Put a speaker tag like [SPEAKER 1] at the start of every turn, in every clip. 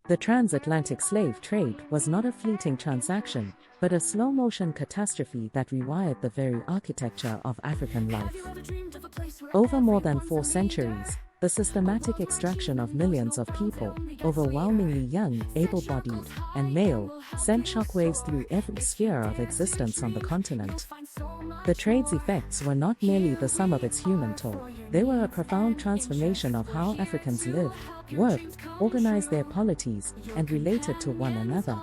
[SPEAKER 1] The transatlantic slave trade was not a fleeting transaction, but a slow-motion catastrophe that rewired the very architecture of African life. Over more than 4 centuries, the systematic extraction of millions of people, overwhelmingly young, able-bodied, and male, sent shockwaves through every sphere of existence on the continent. The trade's effects were not merely the sum of its human toll, they were a profound transformation of how Africans lived, worked, organized their polities, and related to one another.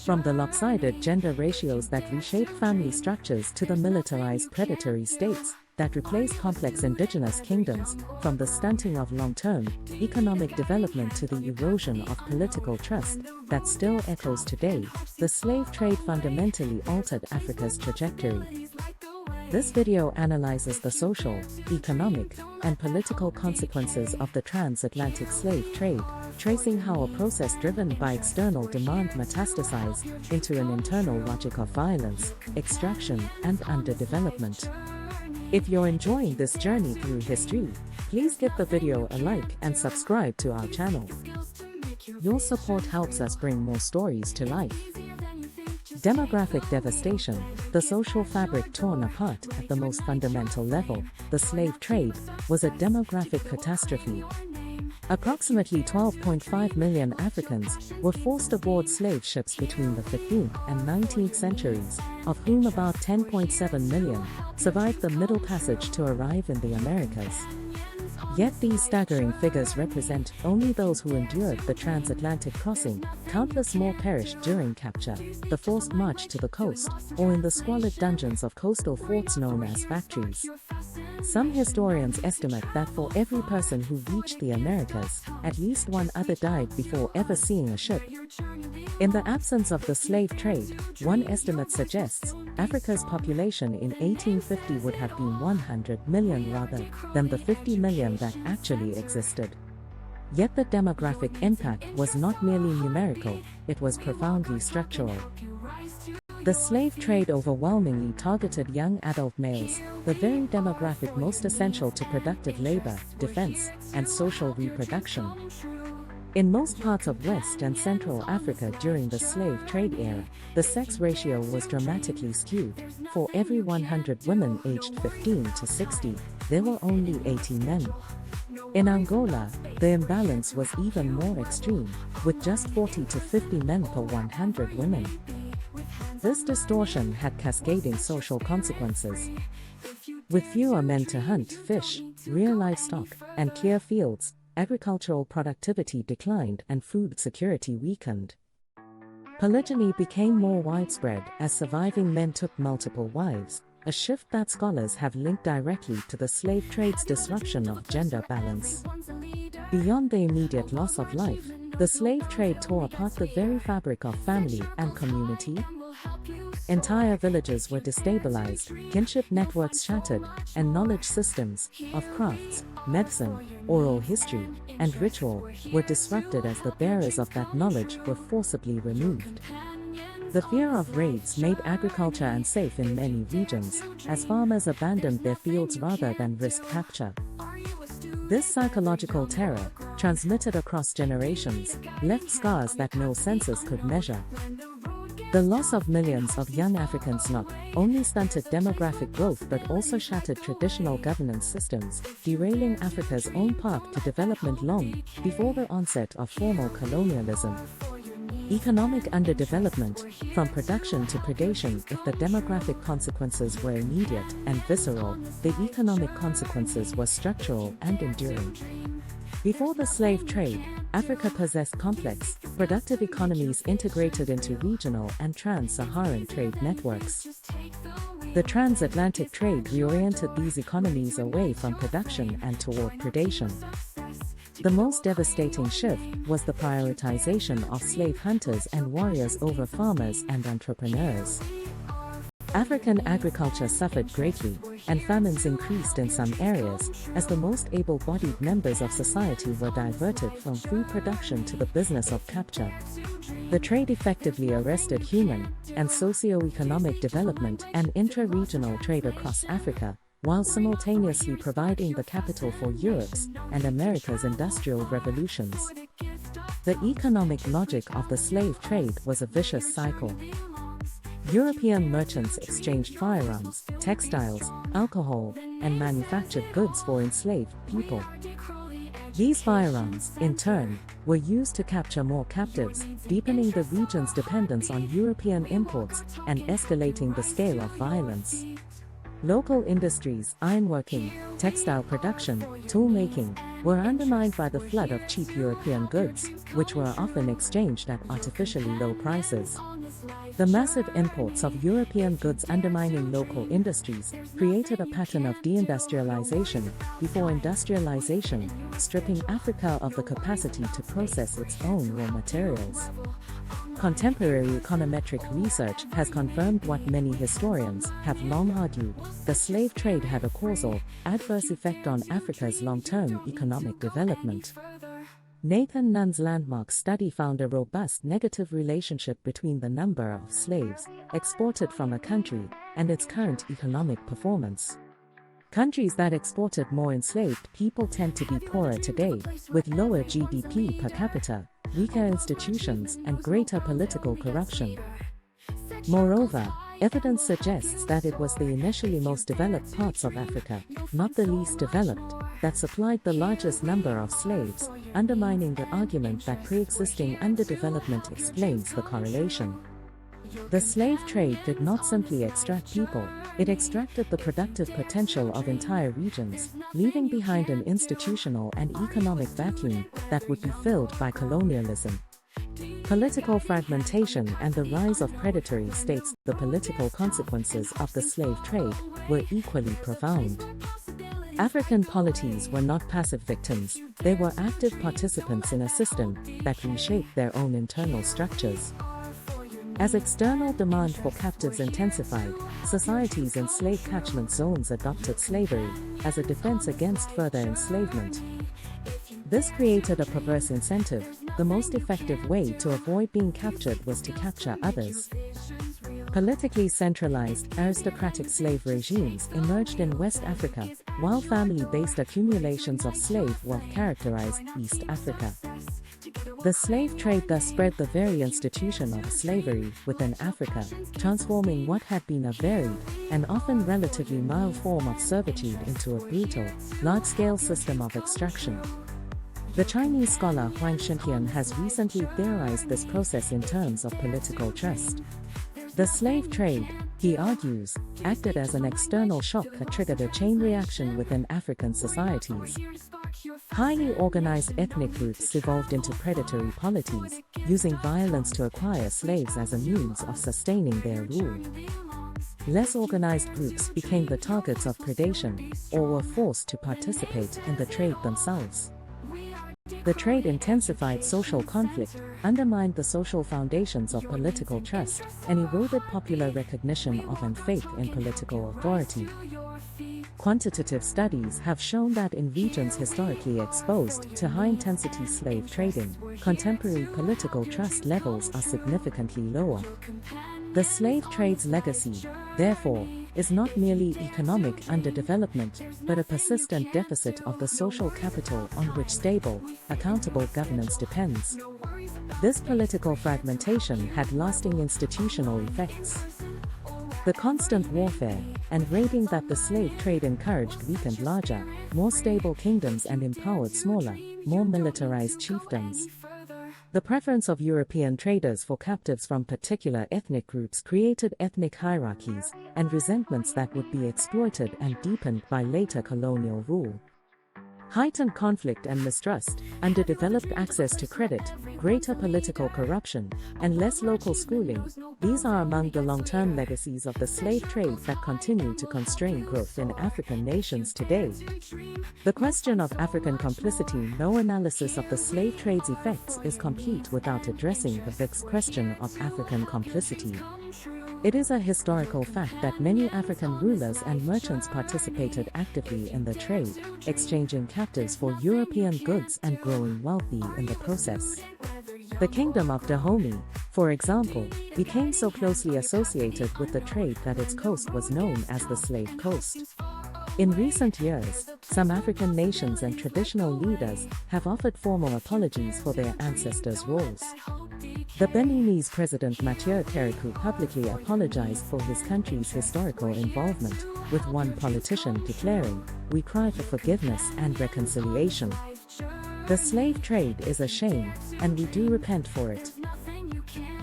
[SPEAKER 1] From the lopsided gender ratios that reshaped family structures to the militarized predatory states that replaced complex indigenous kingdoms, from the stunting of long-term economic development to the erosion of political trust that still echoes today, the slave trade fundamentally altered Africa's trajectory. This video analyzes the social, economic, and political consequences of the transatlantic slave trade, tracing how a process driven by external demand metastasized into an internal logic of violence, extraction, and underdevelopment. If you're enjoying this journey through history, please give the video a like and subscribe to our channel. Your support helps us bring more stories to life. Demographic devastation, the social fabric torn apart at the most fundamental level. The slave trade was a demographic catastrophe. Approximately 12.5 million Africans were forced aboard slave ships between the 15th and 19th centuries, of whom about 10.7 million survived the Middle Passage to arrive in the Americas. Yet these staggering figures represent only those who endured the transatlantic crossing. Countless more perished during capture, the forced march to the coast, or in the squalid dungeons of coastal forts known as factories. Some historians estimate that for every person who reached the Americas, at least one other died before ever seeing a ship. In the absence of the slave trade, one estimate suggests Africa's population in 1850 would have been 100 million rather than the 50 million that actually existed. Yet the demographic impact was not merely numerical, it was profoundly structural. The slave trade overwhelmingly targeted young adult males, the very demographic most essential to productive labor, defense, and social reproduction. In most parts of West and Central Africa during the slave trade era, the sex ratio was dramatically skewed. For every 100 women aged 15 to 60, there were only 80 men. In Angola, the imbalance was even more extreme, with just 40 to 50 men per 100 women. This distortion had cascading social consequences. With fewer men to hunt, fish, rear livestock, and clear fields, agricultural productivity declined and food security weakened. Polygyny became more widespread as surviving men took multiple wives, a shift that scholars have linked directly to the slave trade's disruption of gender balance. Beyond the immediate loss of life, the slave trade tore apart the very fabric of family and community. Entire villages were destabilized, kinship networks shattered, and knowledge systems of crafts, medicine, oral history, and ritual were disrupted as the bearers of that knowledge were forcibly removed. The fear of raids made agriculture unsafe in many regions, as farmers abandoned their fields rather than risk capture. This psychological terror, transmitted across generations, left scars that no census could measure. The loss of millions of young Africans not only stunted demographic growth but also shattered traditional governance systems, derailing Africa's own path to development long before the onset of formal colonialism. Economic underdevelopment, from production to predation. If the demographic consequences were immediate and visceral, the economic consequences were structural and enduring. Before the slave trade, Africa possessed complex, productive economies integrated into regional and trans-Saharan trade networks. The transatlantic trade reoriented these economies away from production and toward predation. The most devastating shift was the prioritization of slave hunters and warriors over farmers and entrepreneurs. African agriculture suffered greatly, and famines increased in some areas, as the most able-bodied members of society were diverted from food production to the business of capture. The trade effectively arrested human and socio-economic development and intra-regional trade across Africa, while simultaneously providing the capital for Europe's and America's industrial revolutions. The economic logic of the slave trade was a vicious cycle. European merchants exchanged firearms, textiles, alcohol, and manufactured goods for enslaved people. These firearms, in turn, were used to capture more captives, deepening the region's dependence on European imports and escalating the scale of violence. Local industries, ironworking, textile production, tool-making, were undermined by the flood of cheap European goods, which were often exchanged at artificially low prices. The massive imports of European goods undermining local industries created a pattern of de-industrialization before industrialization, stripping Africa of the capacity to process its own raw materials. Contemporary econometric research has confirmed what many historians have long argued: the slave trade had a causal, adverse effect on Africa's long-term economic development. Nathan Nunn's landmark study found a robust negative relationship between the number of slaves exported from a country and its current economic performance. Countries that exported more enslaved people tend to be poorer today, with lower GDP per capita, weaker institutions, and greater political corruption. Moreover, evidence suggests that it was the initially most developed parts of Africa, not the least developed, that supplied the largest number of slaves, undermining the argument that pre-existing underdevelopment explains the correlation. The slave trade did not simply extract people, it extracted the productive potential of entire regions, leaving behind an institutional and economic vacuum that would be filled by colonialism. Political fragmentation and the rise of predatory states. The political consequences of the slave trade were equally profound. African polities were not passive victims, they were active participants in a system that reshaped their own internal structures. As external demand for captives intensified, societies in slave catchment zones adopted slavery as a defense against further enslavement. This created a perverse incentive: the most effective way to avoid being captured was to capture others. Politically centralized, aristocratic slave regimes emerged in West Africa, while family-based accumulations of slave wealth characterized East Africa. The slave trade thus spread the very institution of slavery within Africa, transforming what had been a varied and often relatively mild form of servitude into a brutal, large-scale system of extraction. The Chinese scholar Huang Xintian has recently theorized this process in terms of political trust. The slave trade, he argues, acted as an external shock that triggered a chain reaction within African societies. Highly organized ethnic groups evolved into predatory polities, using violence to acquire slaves as a means of sustaining their rule. Less organized groups became the targets of predation, or were forced to participate in the trade themselves. The trade intensified social conflict, undermined the social foundations of political trust, and eroded popular recognition of and faith in political authority. Quantitative studies have shown that in regions historically exposed to high-intensity slave trading, contemporary political trust levels are significantly lower. The slave trade's legacy, therefore, is not merely economic underdevelopment, but a persistent deficit of the social capital on which stable, accountable governance depends. This political fragmentation had lasting institutional effects. The constant warfare and raiding that the slave trade encouraged weakened larger, more stable kingdoms and empowered smaller, more militarized chiefdoms. The preference of European traders for captives from particular ethnic groups created ethnic hierarchies and resentments that would be exploited and deepened by later colonial rule. Heightened conflict and mistrust, underdeveloped access to credit, greater political corruption, and less local schooling, these are among the long-term legacies of the slave trade that continue to constrain growth in African nations today. The question of African complicity. No analysis of the slave trade's effects is complete without addressing the vexed question of African complicity. It is a historical fact that many African rulers and merchants participated actively in the trade, exchanging captives for European goods and growing wealthy in the process. The Kingdom of Dahomey, for example, became so closely associated with the trade that its coast was known as the Slave Coast. In recent years, some African nations and traditional leaders have offered formal apologies for their ancestors' roles. The Beninese President Mathieu Terekou publicly apologized for his country's historical involvement, with one politician declaring, "We cry for forgiveness and reconciliation. The slave trade is a shame, and we do repent for it."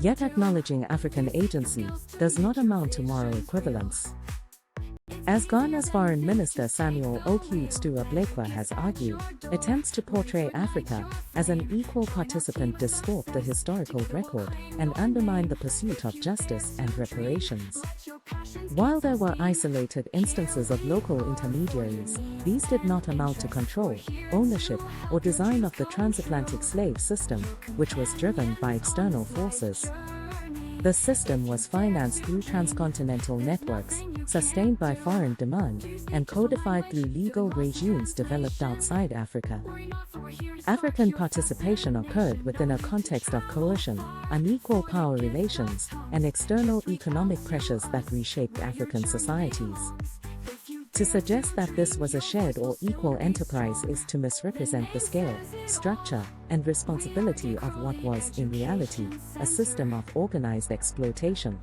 [SPEAKER 1] Yet acknowledging African agency does not amount to moral equivalence. As Ghana's Foreign Minister Samuel Okudzu-Ablakwa has argued, attempts to portray Africa as an equal participant distort the historical record and undermine the pursuit of justice and reparations. While there were isolated instances of local intermediaries, these did not amount to control, ownership, or design of the transatlantic slave system, which was driven by external forces. The system was financed through transcontinental networks, sustained by foreign demand, and codified through legal regimes developed outside Africa. African participation occurred within a context of coercion, unequal power relations, and external economic pressures that reshaped African societies. To suggest that this was a shared or equal enterprise is to misrepresent the scale, structure, and responsibility of what was, in reality, a system of organized exploitation.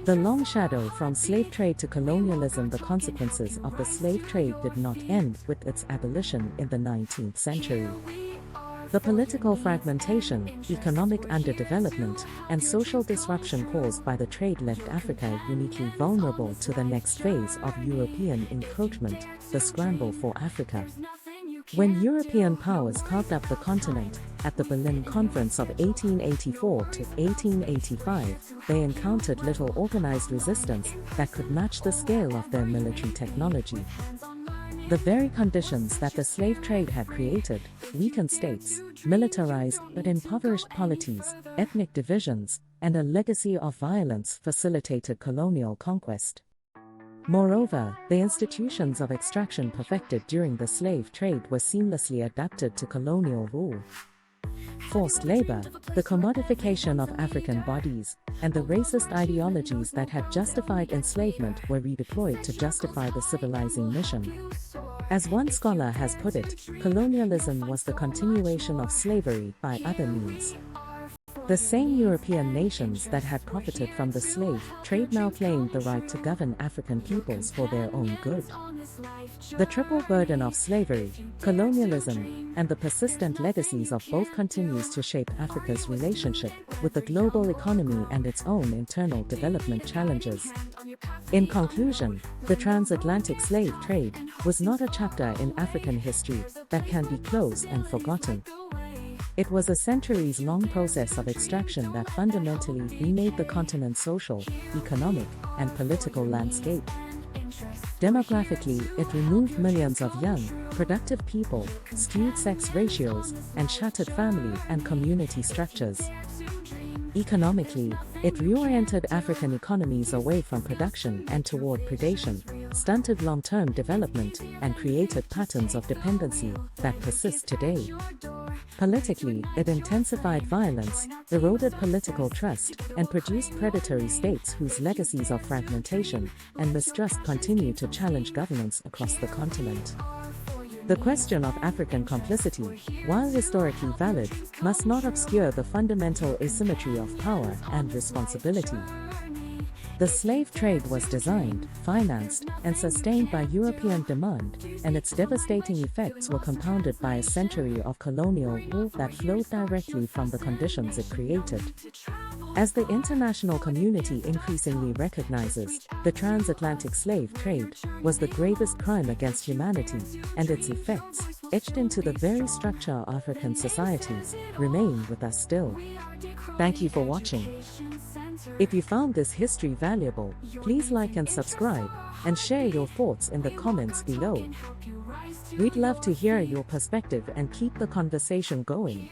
[SPEAKER 1] The long shadow from slave trade to colonialism. The consequences of the slave trade did not end with its abolition in the 19th century. The political fragmentation, economic underdevelopment, and social disruption caused by the trade left Africa uniquely vulnerable to the next phase of European encroachment, the scramble for Africa. When European powers carved up the continent, at the Berlin Conference of 1884 to 1885, they encountered little organized resistance that could match the scale of their military technology. The very conditions that the slave trade had created, weakened states, militarized but impoverished polities, ethnic divisions, and a legacy of violence facilitated colonial conquest. Moreover, the institutions of extraction perfected during the slave trade were seamlessly adapted to colonial rule. Forced labor, the commodification of African bodies, and the racist ideologies that had justified enslavement were redeployed to justify the civilizing mission. As one scholar has put it, colonialism was the continuation of slavery by other means. The same European nations that had profited from the slave trade now claimed the right to govern African peoples for their own good. The triple burden of slavery, colonialism, and the persistent legacies of both continues to shape Africa's relationship with the global economy and its own internal development challenges. In conclusion, the transatlantic slave trade was not a chapter in African history that can be closed and forgotten. It was a centuries-long process of extraction that fundamentally remade the continent's social, economic, and political landscape. Demographically, it removed millions of young, productive people, skewed sex ratios, and shattered family and community structures. Economically, it reoriented African economies away from production and toward predation, stunted long-term development, and created patterns of dependency that persist today. Politically, it intensified violence, eroded political trust, and produced predatory states whose legacies of fragmentation and mistrust continue to challenge governance across the continent. The question of African complicity, while historically valid, must not obscure the fundamental asymmetry of power and responsibility. The slave trade was designed, financed, and sustained by European demand, and its devastating effects were compounded by a century of colonial rule that flowed directly from the conditions it created. As the international community increasingly recognizes, the transatlantic slave trade was the gravest crime against humanity, and its effects, etched into the very structure of African societies, remain with us still. Thank you for watching. If you found this history valuable, please like and subscribe, and share your thoughts in the comments below. We'd love to hear your perspective and keep the conversation going.